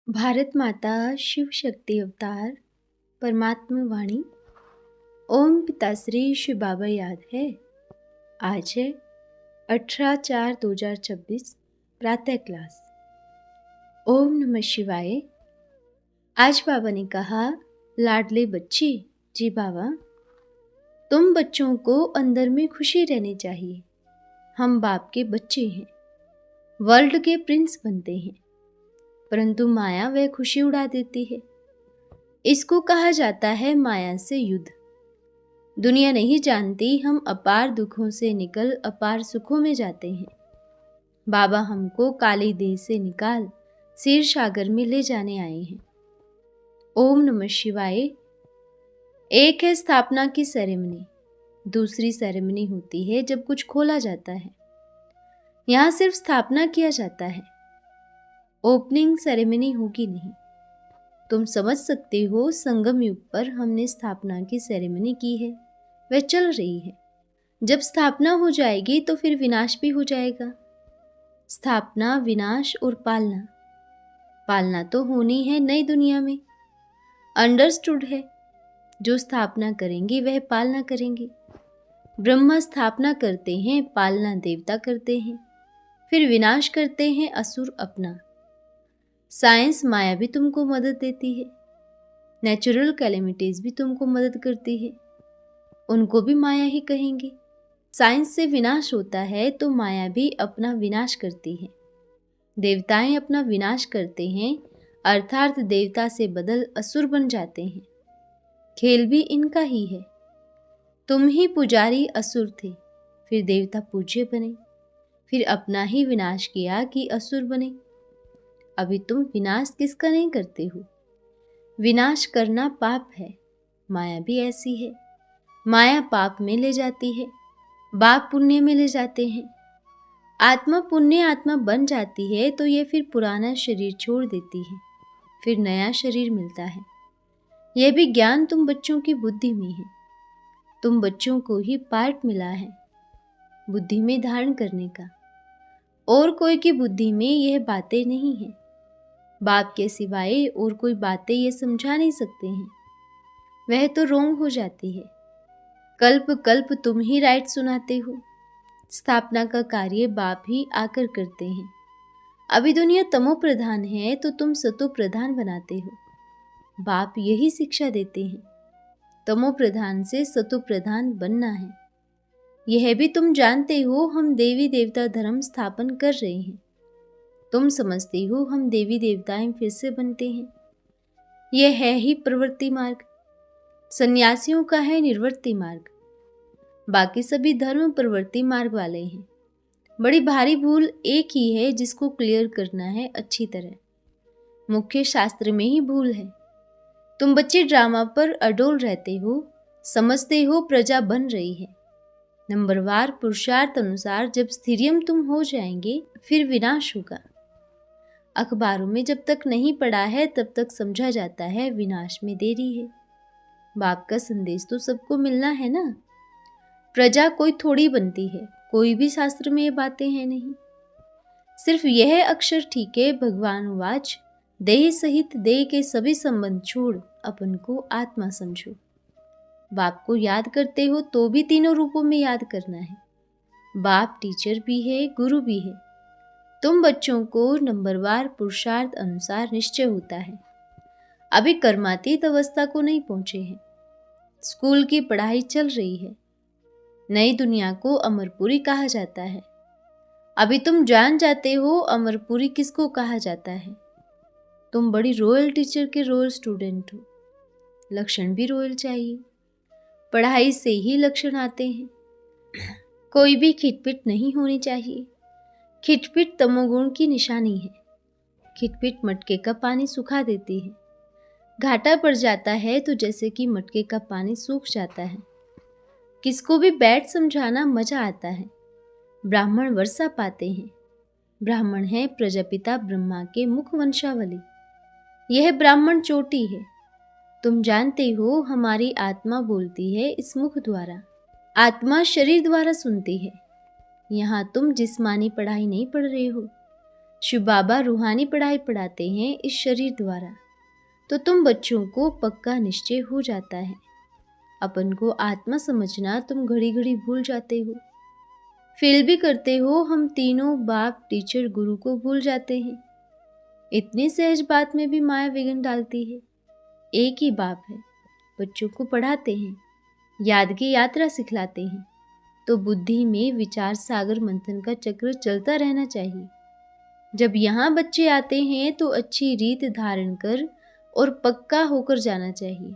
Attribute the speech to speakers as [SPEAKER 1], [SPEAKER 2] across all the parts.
[SPEAKER 1] भारत माता शिव शक्ति अवतार परमात्मा वाणी ओम पिताश्री शिव बाबा याद है। आज है 18/4/2026 प्रातः क्लास। ओम नमः शिवाय। आज बाबा ने कहा, लाडले बच्चे, जी बाबा, तुम बच्चों को अंदर में खुशी रहनी चाहिए। हम बाप के बच्चे हैं, वर्ल्ड के प्रिंस बनते हैं, परंतु माया वह खुशी उड़ा देती है। इसको कहा जाता है माया से युद्ध। दुनिया नहीं जानती हम अपार दुखों से निकल अपार सुखों में जाते हैं। बाबा हमको काली देह से निकाल क्षीर सागर में ले जाने आए हैं। ओम नमः शिवाय। एक है स्थापना की सेरेमनी, दूसरी सेरेमनी होती है जब कुछ खोला जाता है। यहाँ सिर्फ स्थापना किया जाता है, ओपनिंग सेरेमनी होगी नहीं। तुम समझ सकते हो, संगम युग पर हमने स्थापना की सेरेमनी की है, वह चल रही है। जब स्थापना हो जाएगी तो फिर विनाश भी हो जाएगा। स्थापना, विनाश और पालना। पालना तो होनी है नई दुनिया में, अंडरस्टूड है। जो स्थापना करेंगे वह पालना करेंगे। ब्रह्मा स्थापना करते हैं, पालना देवता करते हैं, फिर विनाश करते हैं असुर अपना। साइंस माया भी तुमको मदद देती है, नेचुरल कैलेमिटीज भी तुमको मदद करती है, उनको भी माया ही कहेंगे। साइंस से विनाश होता है तो माया भी अपना विनाश करती है। देवताएं अपना विनाश करते हैं, अर्थात देवता से बदल असुर बन जाते हैं। खेल भी इनका ही है। तुम ही पुजारी असुर थे, फिर देवता पूज्य बने, फिर अपना ही विनाश किया कि असुर बने। अभी तुम विनाश किसका नहीं करते हो। विनाश करना पाप है, माया भी ऐसी है। माया पाप में ले जाती है, बाप पुण्य में ले जाते हैं। आत्मा पुण्य आत्मा बन जाती है तो ये फिर पुराना शरीर छोड़ देती है, फिर नया शरीर मिलता है। यह भी ज्ञान तुम बच्चों की बुद्धि में है। तुम बच्चों को ही पार्ट मिला है बुद्धि में धारण करने का, और कोई की बुद्धि में यह बातें नहीं है। बाप के सिवाय और कोई बातें ये समझा नहीं सकते हैं, वह तो रोंग हो जाती है। कल्प कल्प तुम ही राइट सुनाते हो। स्थापना का कार्य बाप ही आकर करते हैं। अभी दुनिया तमो प्रधान है तो तुम सतो प्रधान बनाते हो। बाप यही शिक्षा देते हैं, तमो प्रधान से सतो प्रधान बनना है। यह भी तुम जानते हो, हम देवी देवता धर्म स्थापन कर रहे हैं। तुम समझते हो हम देवी देवताएं फिर से बनते हैं। यह है ही प्रवृत्ति मार्ग। सन्यासियों का है निर्वृत्ति मार्ग। बाकी सभी धर्म प्रवृत्ति मार्ग वाले हैं। बड़ी भारी भूल एक ही है जिसको क्लियर करना है अच्छी तरह। मुख्य शास्त्र में ही भूल है। तुम बच्चे ड्रामा पर अडोल रहते हो, समझते हो प्रजा बन रही है। नंबरवार पुरुषार्थ अनुसार जब स्थिरियम तुम हो जाएंगे फिर विनाश होगा। अखबारों में जब तक नहीं पढ़ा है तब तक समझा जाता है विनाश में देरी है। बाप का संदेश तो सबको मिलना है ना। प्रजा कोई थोड़ी बनती है, कोई भी शास्त्र में ये बातें हैं नहीं। सिर्फ यह अक्षर ठीक है, भगवान वाच, देह सहित देह के सभी संबंध छोड़ अपन को आत्मा समझो। बाप को याद करते हो तो भी तीनों रूपों में याद करना है। बाप टीचर भी है, गुरु भी है। तुम बच्चों को नंबरवार पुरुषार्थ अनुसार निश्चय होता है। अभी कर्मातीत अवस्था को नहीं पहुंचे हैं। स्कूल की पढ़ाई चल रही है। नई दुनिया को अमरपुरी कहा जाता है। अभी तुम जान जाते हो अमरपुरी किसको कहा जाता है। तुम बड़ी रॉयल टीचर के रॉयल स्टूडेंट हो। लक्षण भी रॉयल चाहिए। पढ़ाई से ही लक्षण आते हैं। कोई भी खिटपिट नहीं होनी चाहिए। खिटपिट तमोगुण की निशानी है। खिटपिट मटके का पानी सुखा देती है। घाटा पड़ जाता है तो जैसे कि मटके का पानी सूख जाता है। किसको भी बैठ समझाना मजा आता है। ब्राह्मण वर्षा पाते हैं। ब्राह्मण है प्रजापिता ब्रह्मा के मुख वंशावली। यह ब्राह्मण चोटी है। तुम जानते हो हमारी आत्मा बोलती है इस मुख द्वारा। आत्मा शरीर द्वारा सुनती है। यहाँ तुम जिस्मानी पढ़ाई नहीं पढ़ रहे हो, शिव बाबा रूहानी पढ़ाई पढ़ाते हैं इस शरीर द्वारा, तो तुम बच्चों को पक्का निश्चय हो जाता है। अपन को आत्मा समझना तुम घड़ी घड़ी भूल जाते हो, फेल भी करते हो। हम तीनों बाप टीचर गुरु को भूल जाते हैं। इतनी सहज बात में भी माया विघ्न डालती है। एक ही बाप है, बच्चों को पढ़ाते हैं, याद की यात्रा सिखलाते हैं, तो बुद्धि में विचार सागर मंथन का चक्र चलता रहना चाहिए। जब यहाँ बच्चे आते हैं तो अच्छी रीत धारण कर और पक्का होकर जाना चाहिए।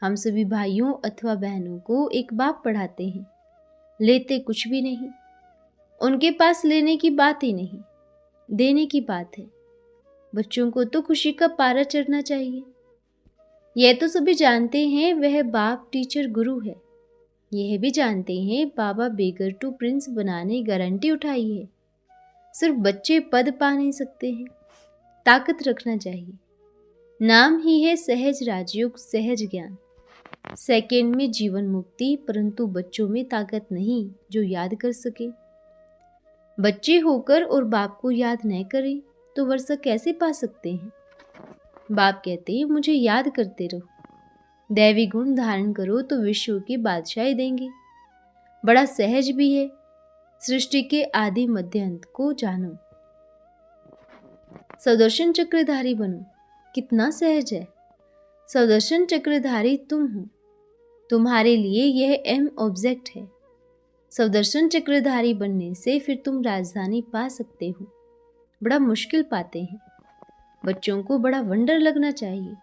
[SPEAKER 1] हम सभी भाइयों अथवा बहनों को एक बाप पढ़ाते हैं, लेते कुछ भी नहीं। उनके पास लेने की बात ही नहीं, देने की बात है। बच्चों को तो खुशी का पारा चढ़ना चाहिए। यह तो सभी जानते हैं वह बाप टीचर गुरु है। यह भी जानते हैं बाबा बेगर टू प्रिंस बनाने गारंटी उठाई है। सिर्फ बच्चे पद पा नहीं सकते हैं, ताकत रखना चाहिए। नाम ही है सहज राजयोग, सहज ज्ञान। सेकंड में जीवन मुक्ति, परंतु बच्चों में ताकत नहीं जो याद कर सके। बच्चे होकर और बाप को याद न करें तो वर्षा कैसे पा सकते हैं। बाप कहते हैं मुझे याद करते रहो, दैवी गुण धारण करो तो विश्व की बादशाही देंगे। बड़ा सहज भी है। सृष्टि के आदि मध्य अंत को जानो, सुदर्शन चक्रधारी बनो। कितना सहज है। सुदर्शन चक्रधारी तुम हो, तुम्हारे लिए यह एम ऑब्जेक्ट है। सुदर्शन चक्रधारी बनने से फिर तुम राजधानी पा सकते हो। बड़ा मुश्किल पाते हैं। बच्चों को बड़ा वंडर लगना चाहिए।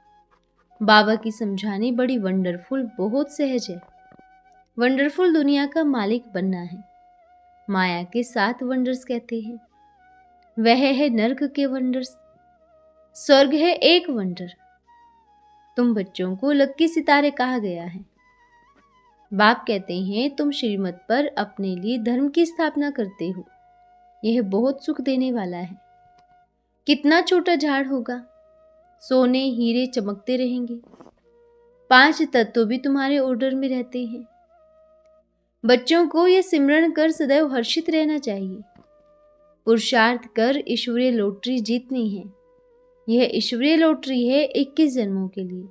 [SPEAKER 1] बाबा की समझानी बड़ी वंडरफुल, बहुत सहज है। वंडरफुल दुनिया का मालिक बनना है। माया के 7 वंडर्स कहते हैं। वह है नर्क के वंडर्स, स्वर्ग है एक वंडर। तुम बच्चों को लक्की सितारे कहा गया है। बाप कहते हैं तुम श्रीमत पर अपने लिए धर्म की स्थापना करते हो। यह बहुत सुख देने वाला है। कितना छोटा झाड़ होगा, सोने हीरे चमकते रहेंगे। 5 तत्व भी तुम्हारे ऑर्डर में रहते हैं। बच्चों को यह सिमरण कर सदैव हर्षित रहना चाहिए। पुरुषार्थ कर ईश्वरीय लॉटरी जीतनी है। यह ईश्वरीय लॉटरी है 21 जन्मों के लिए।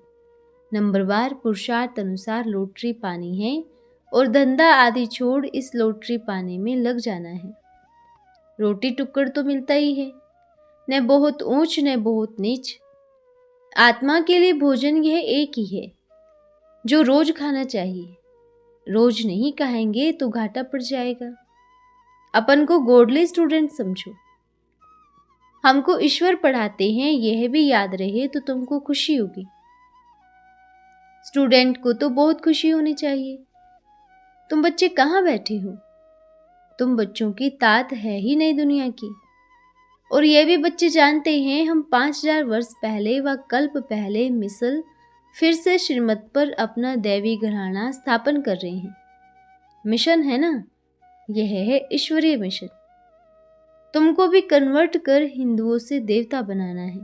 [SPEAKER 1] नंबरवार पुरुषार्थ अनुसार लॉटरी पानी है और धंधा आदि छोड़ इस लॉटरी पाने में लग जाना है। रोटी टुक्कड़ तो मिलता ही है, न बहुत ऊंच न बहुत नीच। आत्मा के लिए भोजन यह एक ही है जो रोज खाना चाहिए। रोज नहीं खाएंगे तो घाटा पड़ जाएगा। अपन को गॉडली स्टूडेंट समझो। हमको ईश्वर पढ़ाते हैं, यह भी याद रहे तो तुमको खुशी होगी। स्टूडेंट को तो बहुत खुशी होनी चाहिए। तुम बच्चे कहाँ बैठे हो? तुम बच्चों की तात है ही नई दुनिया की। और यह भी बच्चे जानते हैं हम 5000 वर्ष पहले व कल्प पहले मिसल फिर से श्रीमत पर अपना दैवी घराना स्थापन कर रहे हैं। मिशन है ना, यह है ईश्वरीय मिशन। तुमको भी कन्वर्ट कर हिंदुओं से देवता बनाना है।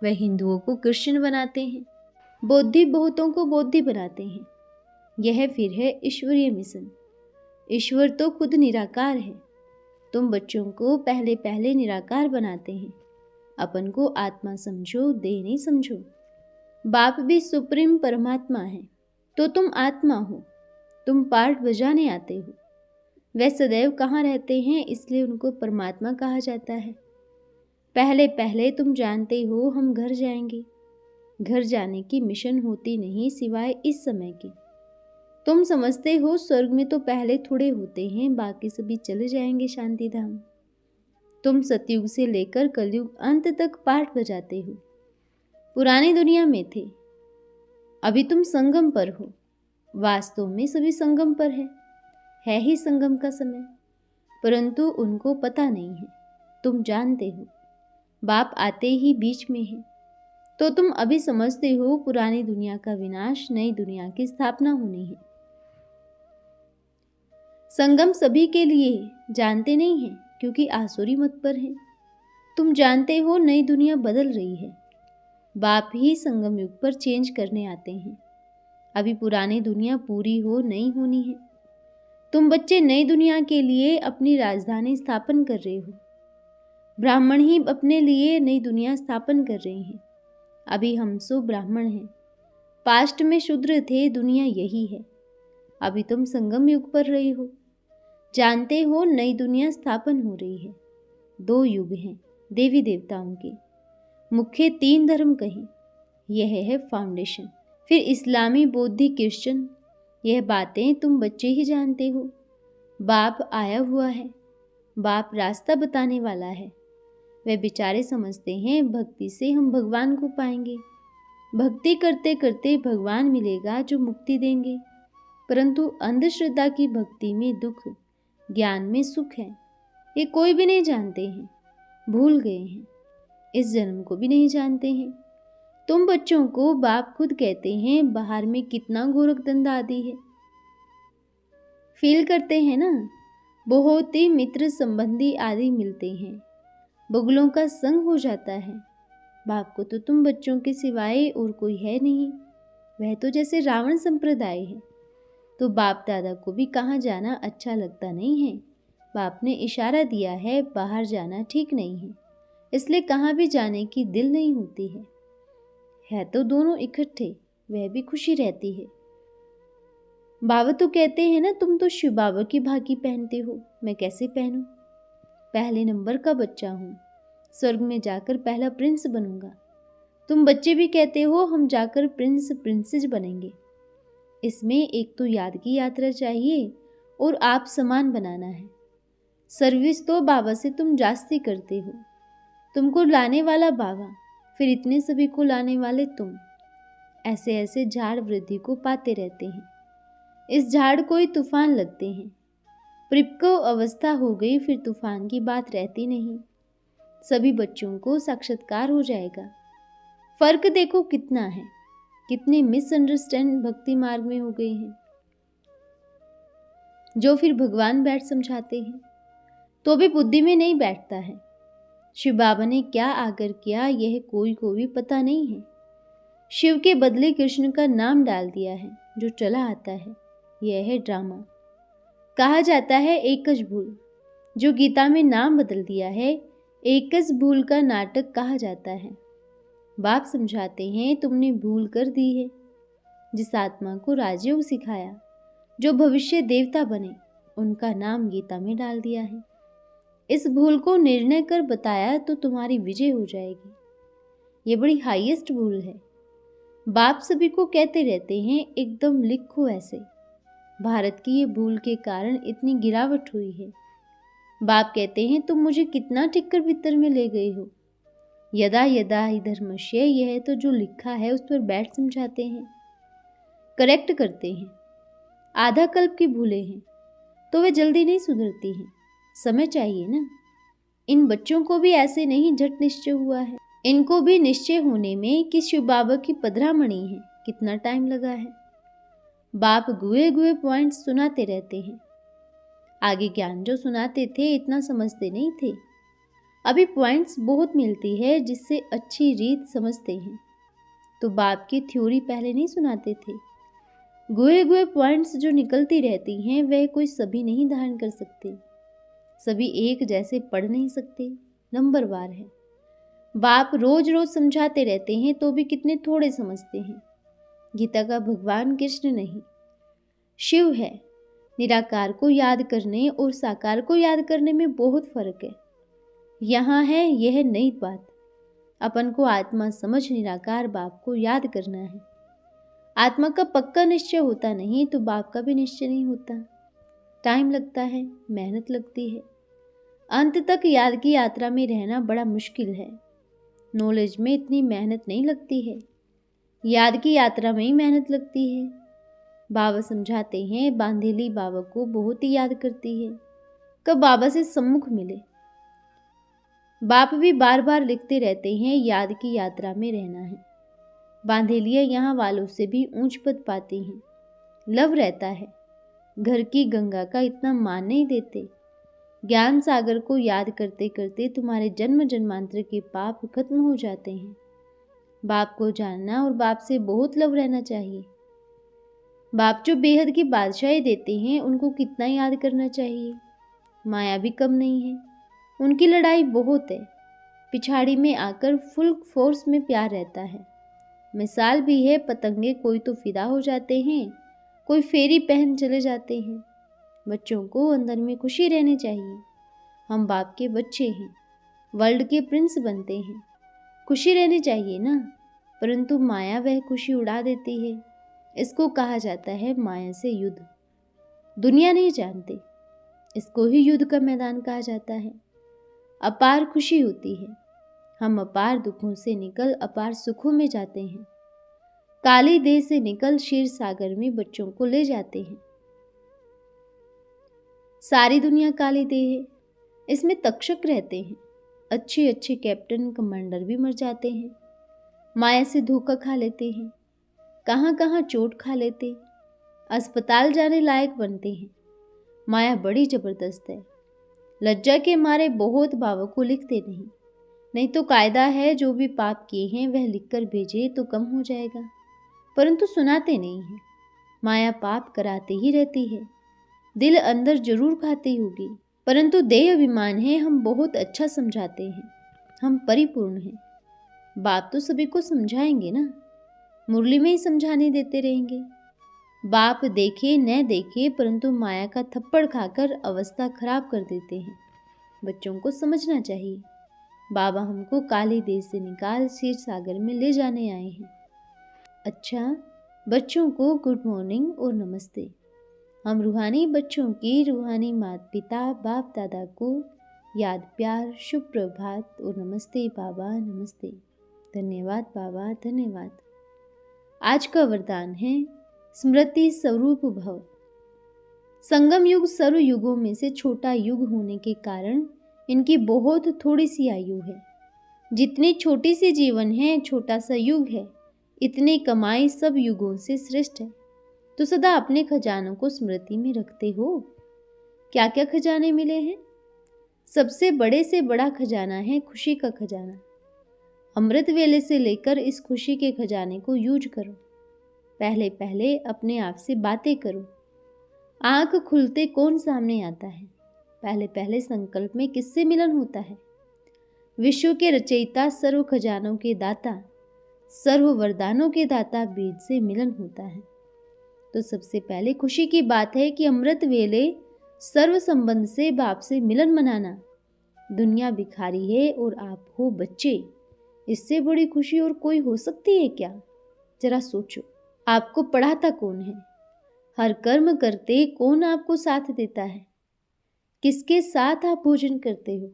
[SPEAKER 1] वह हिंदुओं को कृष्ण बनाते हैं, बौद्धि बहुतों को बौद्धि बनाते हैं। यह फिर है ईश्वरीय मिशन। ईश्वर तो खुद निराकार है। तुम बच्चों को पहले पहले निराकार बनाते हैं। अपन को आत्मा समझो, देह नहीं समझो। बाप भी सुप्रीम परमात्मा है, तो तुम आत्मा हो। तुम पार्ट बजाने आते हो। वे सदैव कहाँ रहते हैं, इसलिए उनको परमात्मा कहा जाता है। पहले पहले तुम जानते हो हम घर जाएंगे। घर जाने की मिशन होती नहीं सिवाय इस समय की। तुम समझते हो स्वर्ग में तो पहले थोड़े होते हैं, बाकी सभी चले जाएंगे शांति धाम। तुम सतयुग से लेकर कलयुग अंत तक पाठ बजाते हो। पुरानी दुनिया में थे, अभी तुम संगम पर हो। वास्तव में सभी संगम पर है ही संगम का समय, परंतु उनको पता नहीं है। तुम जानते हो बाप आते ही बीच में है, तो तुम अभी समझते हो पुरानी दुनिया का विनाश, नई दुनिया की स्थापना होनी है। संगम सभी के लिए जानते नहीं हैं, क्योंकि आसुरी मत पर हैं। तुम जानते हो नई दुनिया बदल रही है। बाप ही संगम युग पर चेंज करने आते हैं। अभी पुरानी दुनिया पूरी हो नई होनी है। तुम बच्चे नई दुनिया के लिए अपनी राजधानी स्थापन कर रहे हो। ब्राह्मण ही अपने लिए नई दुनिया स्थापन कर रहे हैं। अभी हम सो ब्राह्मण हैं, पास्ट में शूद्र थे, दुनिया यही है। अभी तुम संगम युग पर रहे हो, जानते हो नई दुनिया स्थापन हो रही है। 2 युग हैं देवी देवताओं के, मुख्य 3 धर्म कहें, यह है फाउंडेशन। फिर इस्लामी, बौद्धी, क्रिश्चियन, यह बातें तुम बच्चे ही जानते हो। बाप आया हुआ है, बाप रास्ता बताने वाला है। वे बेचारे समझते हैं भक्ति से हम भगवान को पाएंगे, भक्ति करते करते भगवान मिलेगा जो मुक्ति देंगे। परंतु अंधश्रद्धा की भक्ति में दुख, ज्ञान में सुख है, ये कोई भी नहीं जानते हैं, भूल गए हैं, इस जन्म को भी नहीं जानते हैं। तुम बच्चों को बाप खुद कहते हैं बाहर में कितना गोरखधंधा आदि है, फील करते हैं ना। बहुत ही मित्र संबंधी आदि मिलते हैं, बगुलों का संग हो जाता है। बाप को तो तुम बच्चों के सिवाय और कोई है नहीं, वह तो जैसे रावण संप्रदाय है। तो बाप दादा को भी कहाँ जाना अच्छा लगता नहीं है। बाप ने इशारा दिया है बाहर जाना ठीक नहीं है, इसलिए कहाँ भी जाने की दिल नहीं होती है तो दोनों इकट्ठे, वह भी खुशी रहती है। बाबा तो कहते हैं ना, तुम तो शिव बाबा की भागी पहनते हो, मैं कैसे पहनूं? पहले नंबर का बच्चा हूँ, स्वर्ग में जाकर पहला प्रिंस बनूंगा। तुम बच्चे भी कहते हो हम जाकर प्रिंस प्रिंसेस बनेंगे। इसमें एक तो याद की यात्रा चाहिए और आप समान बनाना है। सर्विस तो बाबा से तुम जास्ती करते हो, तुमको लाने वाला बाबा, फिर इतने सभी को लाने वाले तुम। ऐसे ऐसे झाड़ वृद्धि को पाते रहते हैं, इस झाड़ को ही तूफान लगते हैं। परिपक्व अवस्था हो गई फिर तूफान की बात रहती नहीं, सभी बच्चों को साक्षात्कार हो जाएगा। फर्क देखो कितना है, कितने मिसअंडरस्टैंड भक्ति मार्ग में हो गए हैं, जो फिर भगवान बैठ समझाते हैं तो भी बुद्धि में नहीं बैठता है। शिव बाबा ने क्या आकर किया यह कोई को भी पता नहीं है। शिव के बदले कृष्ण का नाम डाल दिया है, जो चला आता है यह है ड्रामा। कहा जाता है एकज भूल, जो गीता में नाम बदल दिया है एकज भूल का नाटक कहा जाता है। बाप समझाते हैं तुमने भूल कर दी है। जिस आत्मा को राजयोग सिखाया, जो भविष्य देवता बने, उनका नाम गीता में डाल दिया है। इस भूल को निर्णय कर बताया तो तुम्हारी विजय हो जाएगी। ये बड़ी हाईएस्ट भूल है। बाप सभी को कहते रहते हैं एकदम लिखो ऐसे। भारत की ये भूल के कारण इतनी गिरावट हुई है। बाप कहते हैं तुम मुझे कितना टिक्कर बित्तर में ले गए हो। यदा यदा ही धर्मस्य, यह तो जो लिखा है उस पर बैठ समझाते हैं, करेक्ट करते हैं। आधा कल्प की भूलें हैं तो वे जल्दी नहीं सुधरती हैं, समय चाहिए ना। इन बच्चों को भी ऐसे नहीं झट निश्चय हुआ है, इनको भी निश्चय होने में कि शिव बाबा की पधरामणि है कितना टाइम लगा है। बाप गुए गुए पॉइंट्स सुनाते रहते हैं। आगे ज्ञान जो सुनाते थे इतना समझते नहीं थे, अभी पॉइंट्स बहुत मिलती है जिससे अच्छी रीत समझते हैं। तो बाप की थ्योरी पहले नहीं सुनाते थे। गुए गुए पॉइंट्स जो निकलती रहती हैं वह कोई सभी नहीं धारण कर सकते, सभी एक जैसे पढ़ नहीं सकते, नंबरवार है। बाप रोज रोज समझाते रहते हैं तो भी कितने थोड़े समझते हैं। गीता का भगवान कृष्ण नहीं, शिव है। निराकार को याद करने और साकार को याद करने में बहुत फर्क है। यहाँ है यह नई बात। अपन को आत्मा समझ निराकार बाप को याद करना है। आत्मा का पक्का निश्चय होता नहीं तो बाप का भी निश्चय नहीं होता। टाइम लगता है, मेहनत लगती है। अंत तक याद की यात्रा में रहना बड़ा मुश्किल है। नॉलेज में इतनी मेहनत नहीं लगती है, याद की यात्रा में ही मेहनत लगती है। बाबा समझाते हैं बांधेली बाबा को बहुत ही याद करती है, कब बाबा से सम्मुख मिले। बाप भी बार बार लिखते रहते हैं याद की यात्रा में रहना है। बांधेलिया यहाँ वालों से भी ऊंच पद पाती हैं, लव रहता है। घर की गंगा का इतना मान नहीं देते। ज्ञान सागर को याद करते करते तुम्हारे जन्म जन्मांतर के पाप खत्म हो जाते हैं। बाप को जानना और बाप से बहुत लव रहना चाहिए। बाप जो बेहद की बादशाही देते हैं उनको कितना याद करना चाहिए। माया भी कम नहीं है। उनकी लड़ाई बहुत है, पिछाड़ी में आकर फुल फोर्स में प्यार रहता है। मिसाल भी है, पतंगे कोई तो फिदा हो जाते हैं, कोई फेरी पहन चले जाते हैं। बच्चों को अंदर में खुशी रहनी चाहिए। हम बाप के बच्चे हैं, वर्ल्ड के प्रिंस बनते हैं, खुशी रहनी चाहिए ना। परंतु माया वह खुशी उड़ा देती है। इसको कहा जाता है माया से युद्ध। दुनिया नहीं जानती, इसको ही युद्ध का मैदान कहा जाता है। अपार खुशी होती है, हम अपार दुखों से निकल अपार सुखों में जाते हैं। काली देह से निकल क्षीर सागर में बच्चों को ले जाते हैं। सारी दुनिया काली देह है, इसमें तक्षक रहते हैं। अच्छे अच्छे कैप्टन कमांडर भी मर जाते हैं, माया से धोखा खा लेते हैं, कहाँ कहाँ चोट खा लेते, अस्पताल जाने लायक बनते हैं। माया बड़ी जबरदस्त है। लज्जा के मारे बहुत बाबा को लिखते नहीं तो कायदा है जो भी पाप किए हैं वह लिखकर भेजे तो कम हो जाएगा, परंतु सुनाते नहीं हैं। माया पाप कराते ही रहती है, दिल अंदर जरूर खाती होगी, परंतु देह अभिमान है, हम बहुत अच्छा समझाते हैं, हम परिपूर्ण हैं। बाप तो सभी को समझाएंगे ना, मुरली में ही समझाने देते रहेंगे। बाप देखे न देखे परंतु माया का थप्पड़ खाकर अवस्था खराब कर देते हैं। बच्चों को समझना चाहिए, बाबा हमको काली देह से निकाल क्षीर सागर में ले जाने आए हैं। अच्छा, बच्चों को गुड मॉर्निंग और नमस्ते। हम रूहानी बच्चों की रूहानी माता पिता बाप दादा को याद प्यार शुभ प्रभात और नमस्ते बाबा नमस्ते। धन्यवाद बाबा धन्यवाद। आज का वरदान है स्मृति स्वरूप भव। संगम युग सर्व युगों में से छोटा युग होने के कारण इनकी बहुत थोड़ी सी आयु है। जितनी छोटी सी जीवन है छोटा सा युग है, इतनी कमाई सब युगों से श्रेष्ठ है। तो सदा अपने खजानों को स्मृति में रखते हो। क्या क्या खजाने मिले हैं? सबसे बड़े से बड़ा खजाना है खुशी का खजाना। अमृत वेले से लेकर इस खुशी के खजाने को यूज करो। पहले पहले अपने आप से बातें करो। आंख खुलते कौन सामने आता है? पहले पहले संकल्प में किससे मिलन होता है? विश्व के रचयिता सर्व खजानों के दाता सर्व वरदानों के दाता बीज से मिलन होता है। तो सबसे पहले खुशी की बात है कि अमृत वेले सर्व संबंध से बाप से मिलन मनाना। दुनिया भिखारी है और आप हो बच्चे, इससे बड़ी खुशी और कोई हो सकती है क्या? जरा सोचो, आपको पढ़ाता कौन है? हर कर्म करते कौन आपको साथ देता है? किसके साथ आप भोजन करते हो?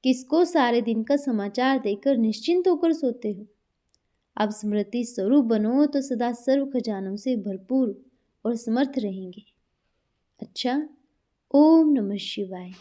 [SPEAKER 1] किसको सारे दिन का समाचार देकर निश्चिंत होकर सोते हो? अब स्मृति स्वरूप बनो तो सदा सर्व खजानों से भरपूर और समर्थ रहेंगे। अच्छा, ओम नमः शिवाय।